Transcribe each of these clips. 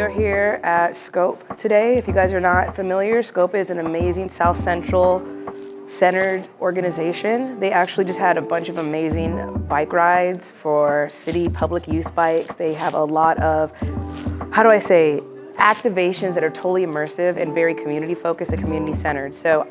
are here at Scope today. If you guys are not familiar, Scope is an amazing South Central centered organization. They actually just had a bunch of amazing bike rides for city public use bikes. They have a lot of, activations that are totally immersive and very community focused and community centered. So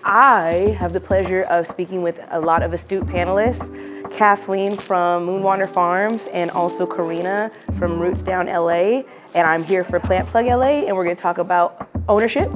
I have the pleasure of speaking with a lot of astute panelists, Kathleen from Moonwater Farms and also Karina from RootDownLA. And I'm here for Plant Plug LA, and we're gonna talk about ownership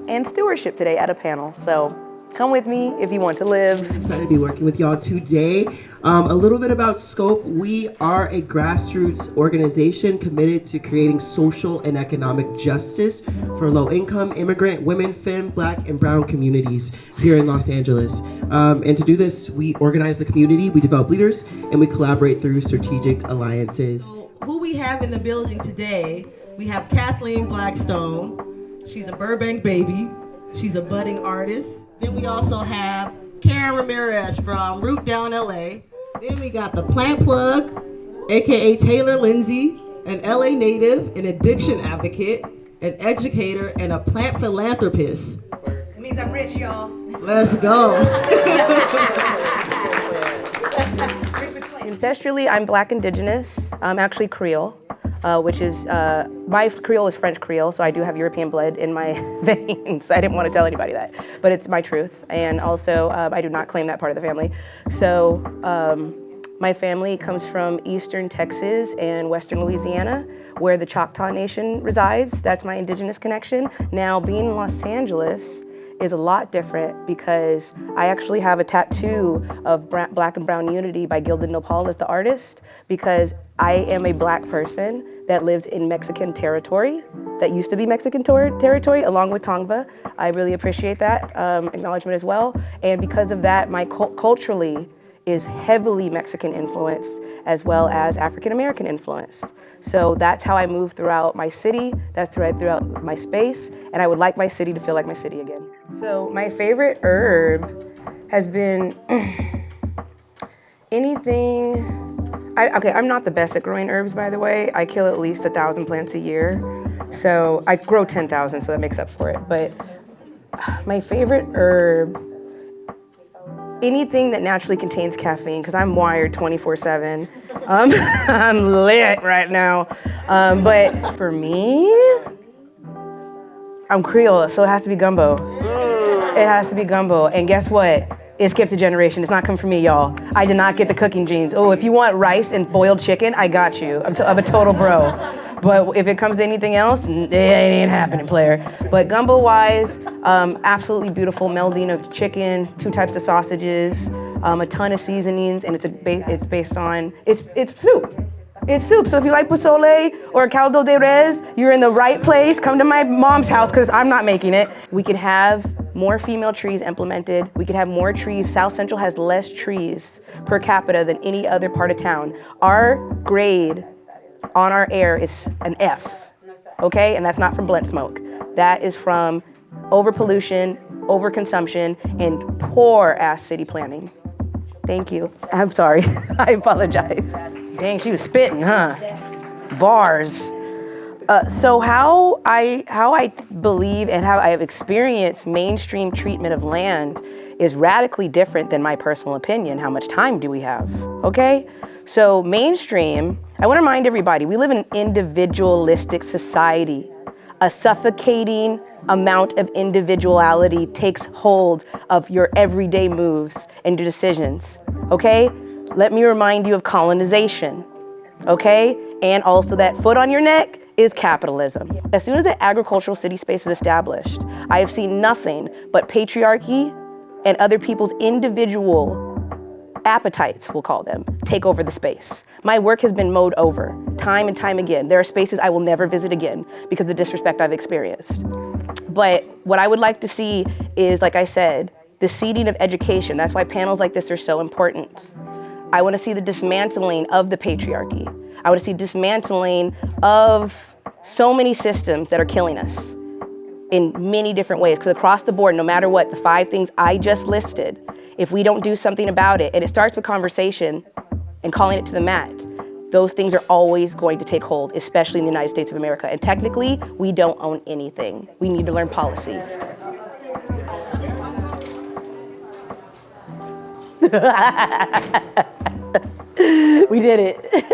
and stewardship today at a panel. So come with me if you want to live. Excited to be working with y'all today. A little bit about Scope. We are a grassroots organization committed to creating social and economic justice for low-income, immigrant, women, femme, Black, and brown communities here in Los Angeles. And to do this, we organize the community, we develop leaders, and we collaborate through strategic alliances. Who we have in the building today, we have Kathleen Blakistone. She's a Burbank baby. She's a budding artist. Then we also have Ramirez from RootDownLA. Then we got the Plant Plug, aka Taylor Lindsey, an LA native, an addiction advocate, an educator, and a plant philanthropist. It means I'm rich, y'all. Let's go. Ancestrally, I'm Black Indigenous. I'm actually Creole, which is, my Creole is French Creole, so I do have European blood in my veins. I didn't want to tell anybody that, but it's my truth. And also, I do not claim that part of the family. So my family comes from Eastern Texas and Western Louisiana, where the Choctaw Nation resides. That's my indigenous connection. Now, being in Los Angeles is a lot different because I actually have a tattoo of Black and Brown Unity by Gilded Nopal as the artist, because I am a Black person that lives in Mexican territory, that used to be Mexican territory, along with Tongva. I really appreciate that acknowledgement as well. And because of that, my culturally is heavily Mexican influenced as well as African American influenced. So that's how I move throughout my city, that's throughout my space, and I would like my city to feel like my city again. So my favorite herb has been anything. I'm not the best at growing herbs, by the way. I kill at least 1,000 plants a year. So I grow 10,000, so that makes up for it. But my favorite herb, anything that naturally contains caffeine, because I'm wired 24/7. I'm lit right now. But for me, I'm Creole, so it has to be gumbo. It has to be gumbo. And guess what? It skipped a generation. It's not coming from me, y'all. I did not get the cooking genes. Oh, if you want rice and boiled chicken, I got you. I'm a total bro. But if it comes to anything else, it ain't happening, player. But gumbo-wise, absolutely beautiful melding of chicken, 2 types of sausages, a ton of seasonings, and it's based on, it's soup. It's soup. So if you like pozole or caldo de res, you're in the right place. Come to my mom's house, because I'm not making it. We could have more female trees implemented. We could have more trees. South Central has less trees per capita than any other part of town. Our grade on our air is an F, okay? And that's not from blunt smoke. That is from overpollution, overconsumption, and poor ass city planning. Thank you. I'm sorry. I apologize. Dang, she was spitting, huh? Bars. So how I believe and how I have experienced mainstream treatment of land is radically different than my personal opinion. How much time do we have? Okay? So mainstream, I want to remind everybody, we live in an individualistic society. A suffocating amount of individuality takes hold of your everyday moves and your decisions, okay? Let me remind you of colonization, okay? And also that foot on your neck is capitalism. As soon as the agricultural city space is established, I have seen nothing but patriarchy and other people's individual appetites, we'll call them, take over the space. My work has been mowed over time and time again. There are spaces I will never visit again because of the disrespect I've experienced. But what I would like to see is, like I said, the seeding of education. That's why panels like this are so important. I want to see the dismantling of the patriarchy. I want to see dismantling of so many systems that are killing us in many different ways. Because across the board, no matter what, the 5 things I just listed, if we don't do something about it, and it starts with conversation and calling it to the mat, those things are always going to take hold, especially in the United States of America. And technically, we don't own anything. We need to learn policy. We did it.